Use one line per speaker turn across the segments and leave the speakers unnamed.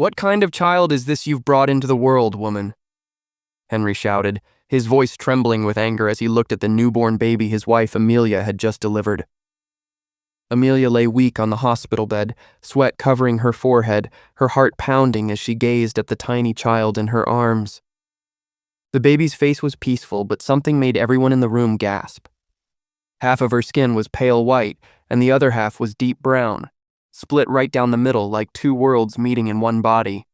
"What kind of child is this you've brought into the world, woman?" Henry shouted, his voice trembling with anger as he looked at the newborn baby his wife Amelia had just delivered. Amelia lay weak on the hospital bed, sweat covering her forehead, her heart pounding as she gazed at the tiny child in her arms. The baby's face was peaceful, but something made everyone in the room gasp. Half of her skin was pale white, and the other half was deep brown, split right down the middle like two worlds meeting in one body.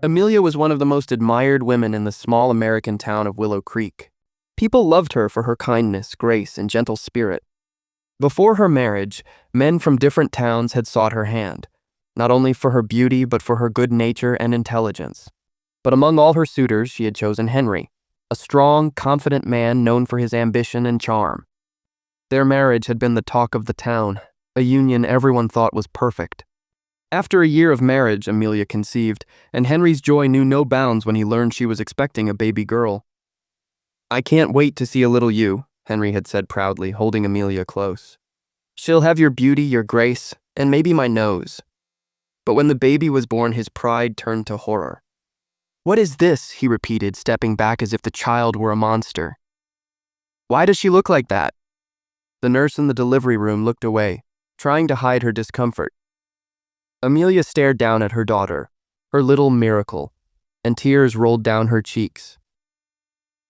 Amelia was one of the most admired women in the small American town of Willow Creek. People loved her for her kindness, grace, and gentle spirit. Before her marriage, men from different towns had sought her hand, not only for her beauty but for her good nature and intelligence. But among all her suitors, she had chosen Henry, a strong, confident man known for his ambition and charm. Their marriage had been the talk of the town, a union everyone thought was perfect. After a year of marriage, Amelia conceived, and Henry's joy knew no bounds when he learned she was expecting a baby girl. "I can't wait to see a little you," Henry had said proudly, holding Amelia close. "She'll have your beauty, your grace, and maybe my nose." But when the baby was born, his pride turned to horror. "What is this?" he repeated, stepping back as if the child were a monster. "Why does she look like that?" The nurse in the delivery room looked away, trying to hide her discomfort. Amelia stared down at her daughter, her little miracle, and tears rolled down her cheeks.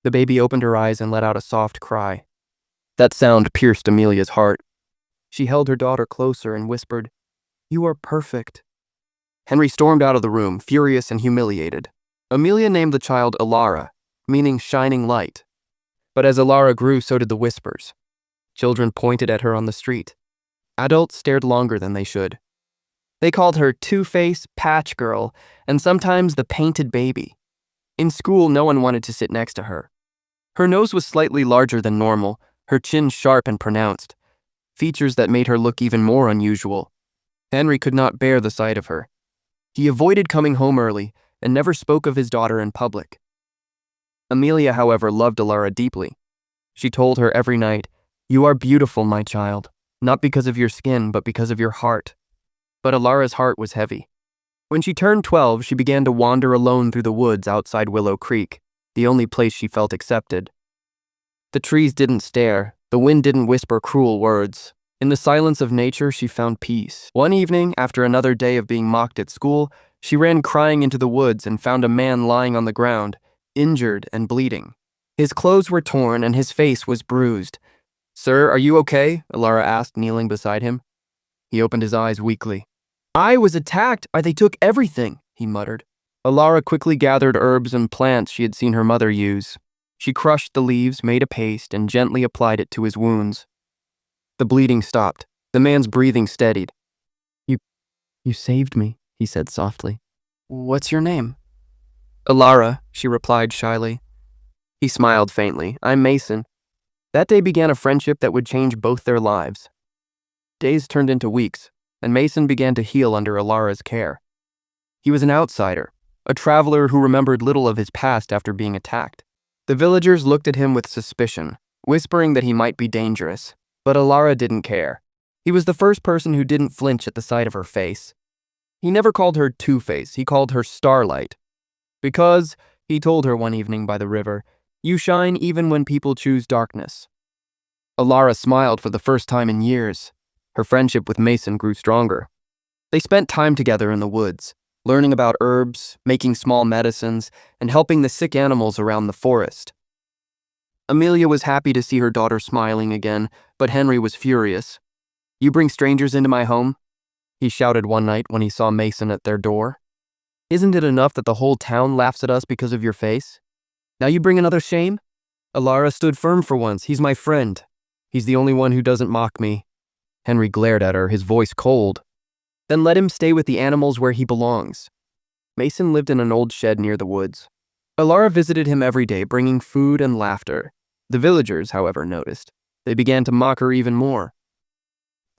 The baby opened her eyes and let out a soft cry. That sound pierced Amelia's heart. She held her daughter closer and whispered, "You are perfect." Henry stormed out of the room, furious and humiliated. Amelia named the child Alara, meaning shining light. But as Alara grew, so did the whispers. Children pointed at her on the street. Adults stared longer than they should. They called her Two-Face, Patch Girl, and sometimes the Painted Baby. In school, no one wanted to sit next to her. Her nose was slightly larger than normal, her chin sharp and pronounced, features that made her look even more unusual. Henry could not bear the sight of her. He avoided coming home early and never spoke of his daughter in public. Amelia, however, loved Alara deeply. She told her every night, "You are beautiful, my child, not because of your skin, but because of your heart." But Alara's heart was heavy. When she turned 12, she began to wander alone through the woods outside Willow Creek, the only place she felt accepted. The trees didn't stare, the wind didn't whisper cruel words. In the silence of nature, she found peace. One evening, after another day of being mocked at school, she ran crying into the woods and found a man lying on the ground, injured and bleeding. His clothes were torn and his face was bruised. "Sir, are you okay?" Alara asked, kneeling beside him. He opened his eyes weakly. "I was attacked. They took everything," he muttered. Alara quickly gathered herbs and plants she had seen her mother use. She crushed the leaves, made a paste, and gently applied it to his wounds. The bleeding stopped. The man's breathing steadied. You saved me," he said softly. "What's your name?" "Alara," she replied shyly. He smiled faintly. "I'm Mason." That day began a friendship that would change both their lives. Days turned into weeks, and Mason began to heal under Alara's care. He was an outsider, a traveler who remembered little of his past after being attacked. The villagers looked at him with suspicion, whispering that he might be dangerous, but Alara didn't care. He was the first person who didn't flinch at the sight of her face. He never called her Two-Face, he called her Starlight. Because, he told her one evening by the river, "You shine even when people choose darkness." Alara smiled for the first time in years. Her friendship with Mason grew stronger. They spent time together in the woods, learning about herbs, making small medicines, and helping the sick animals around the forest. Amelia was happy to see her daughter smiling again, but Henry was furious. "You bring strangers into my home?" he shouted one night when he saw Mason at their door. "Isn't it enough that the whole town laughs at us because of your face? Now you bring another shame?" Alara stood firm for once. "He's my friend. He's the only one who doesn't mock me." Henry glared at her, his voice cold. "Then let him stay with the animals where he belongs." Mason lived in an old shed near the woods. Alara visited him every day, bringing food and laughter. The villagers, however, noticed. They began to mock her even more.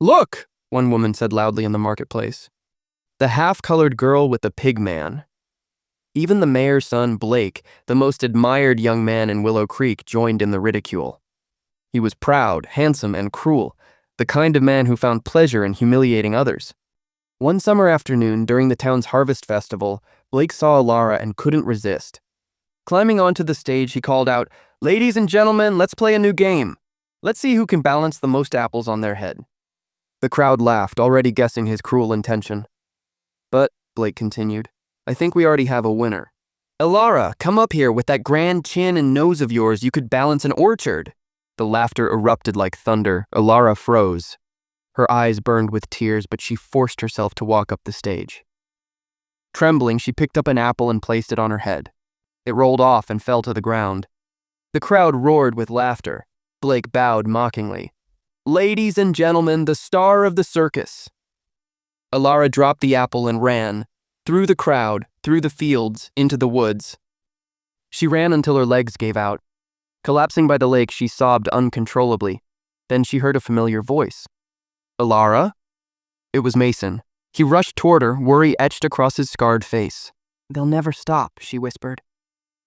"Look!" one woman said loudly in the marketplace. "The half-colored girl with the pig man." Even the mayor's son, Blake, the most admired young man in Willow Creek, joined in the ridicule. He was proud, handsome, and cruel, the kind of man who found pleasure in humiliating others. One summer afternoon, during the town's harvest festival, Blake saw Alara and couldn't resist. Climbing onto the stage, he called out, "Ladies and gentlemen, let's play a new game. Let's see who can balance the most apples on their head." The crowd laughed, already guessing his cruel intention. "But," Blake continued, "I think we already have a winner. Alara, come up here. With that grand chin and nose of yours, you could balance an orchard." The laughter erupted like thunder. Alara froze. Her eyes burned with tears, but she forced herself to walk up the stage. Trembling, she picked up an apple and placed it on her head. It rolled off and fell to the ground. The crowd roared with laughter. Blake bowed mockingly. "Ladies and gentlemen, the star of the circus." Alara dropped the apple and ran, through the crowd, through the fields, into the woods. She ran until her legs gave out. Collapsing by the lake, she sobbed uncontrollably. Then she heard a familiar voice. "Alara?" It was Mason. He rushed toward her, worry etched across his scarred face. "They'll never stop," she whispered.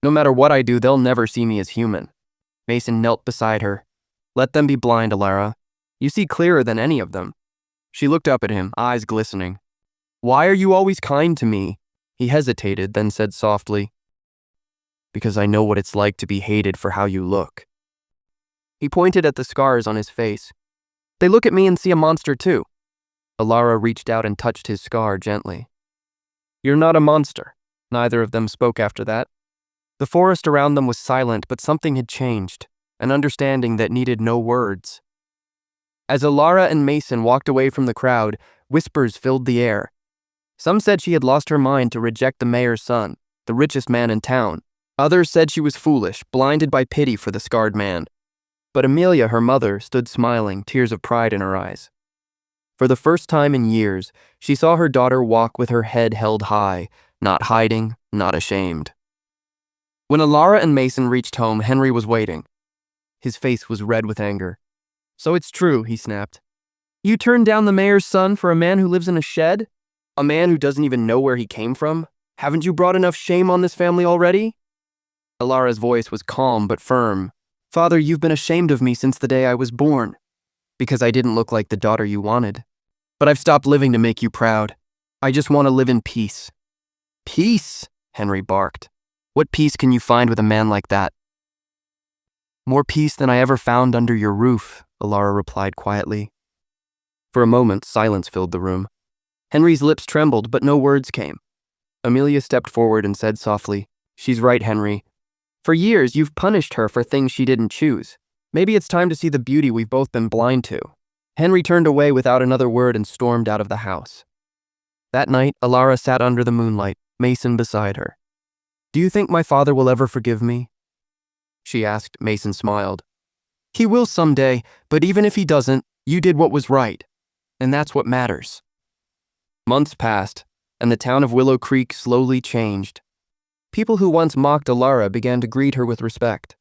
"No matter what I do, they'll never see me as human." Mason knelt beside her. "Let them be blind, Alara. You see clearer than any of them." She looked up at him, eyes glistening. "Why are you always kind to me?" He hesitated, then said softly, "Because I know what it's like to be hated for how you look." He pointed at the scars on his face. "They look at me and see a monster too." Alara reached out and touched his scar gently. "You're not a monster." Neither of them spoke after that. The forest around them was silent, but something had changed, an understanding that needed no words. As Alara and Mason walked away from the crowd, whispers filled the air. Some said she had lost her mind to reject the mayor's son, the richest man in town. Others said she was foolish, blinded by pity for the scarred man. But Amelia, her mother, stood smiling, tears of pride in her eyes. For the first time in years, she saw her daughter walk with her head held high, not hiding, not ashamed. When Alara and Mason reached home, Henry was waiting. His face was red with anger. "So it's true," he snapped. "You turned down the mayor's son for a man who lives in a shed? A man who doesn't even know where he came from? Haven't you brought enough shame on this family already?" Alara's voice was calm but firm. "Father, you've been ashamed of me since the day I was born, because I didn't look like the daughter you wanted. But I've stopped living to make you proud. I just want to live in peace." "Peace?" Henry barked. "What peace can you find with a man like that?" "More peace than I ever found under your roof," Alara replied quietly. For a moment, silence filled the room. Henry's lips trembled, but no words came. Amelia stepped forward and said softly, "She's right, Henry. For years, you've punished her for things she didn't choose. Maybe it's time to see the beauty we've both been blind to." Henry turned away without another word and stormed out of the house. That night, Alara sat under the moonlight, Mason beside her. "Do you think my father will ever forgive me?" she asked. Mason smiled. "He will someday, but even if he doesn't, you did what was right. And that's what matters." Months passed, and the town of Willow Creek slowly changed. People who once mocked Alara began to greet her with respect.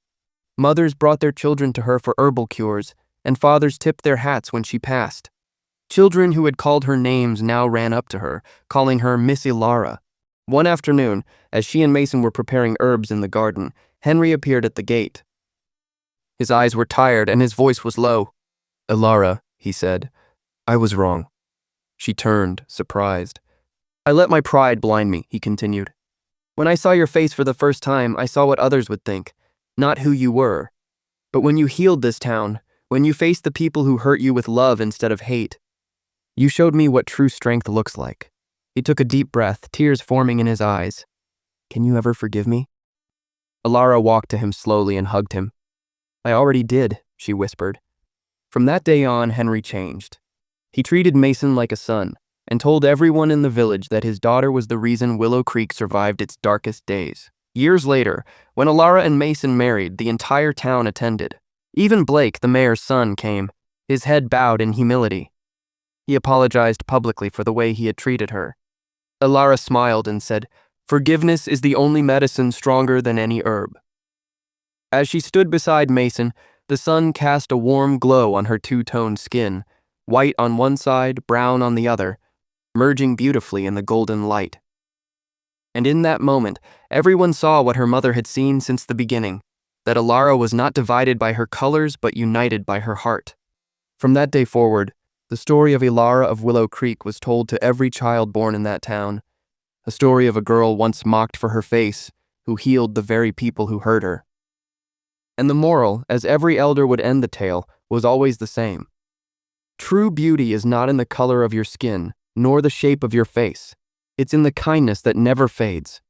Mothers brought their children to her for herbal cures, and fathers tipped their hats when she passed. Children who had called her names now ran up to her, calling her Miss Alara. One afternoon, as she and Mason were preparing herbs in the garden, Henry appeared at the gate. His eyes were tired and his voice was low. "Alara," he said, "I was wrong." She turned, surprised. "I let my pride blind me," he continued. "When I saw your face for the first time, I saw what others would think, not who you were. But when you healed this town, when you faced the people who hurt you with love instead of hate, you showed me what true strength looks like." He took a deep breath, tears forming in his eyes. "Can you ever forgive me?" Alara walked to him slowly and hugged him. "I already did," she whispered. From that day on, Henry changed. He treated Mason like a son, and told everyone in the village that his daughter was the reason Willow Creek survived its darkest days. Years later, when Alara and Mason married, the entire town attended. Even Blake, the mayor's son, came, his head bowed in humility. He apologized publicly for the way he had treated her. Alara smiled and said, "Forgiveness is the only medicine stronger than any herb." As she stood beside Mason, the sun cast a warm glow on her two-toned skin, white on one side, brown on the other, merging beautifully in the golden light. And in that moment, everyone saw what her mother had seen since the beginning, that Ilara was not divided by her colors but united by her heart. From that day forward, the story of Ilara of Willow Creek was told to every child born in that town, a story of a girl once mocked for her face, who healed the very people who hurt her. And the moral, as every elder would end the tale, was always the same. True beauty is not in the color of your skin, nor the shape of your face. It's in the kindness that never fades,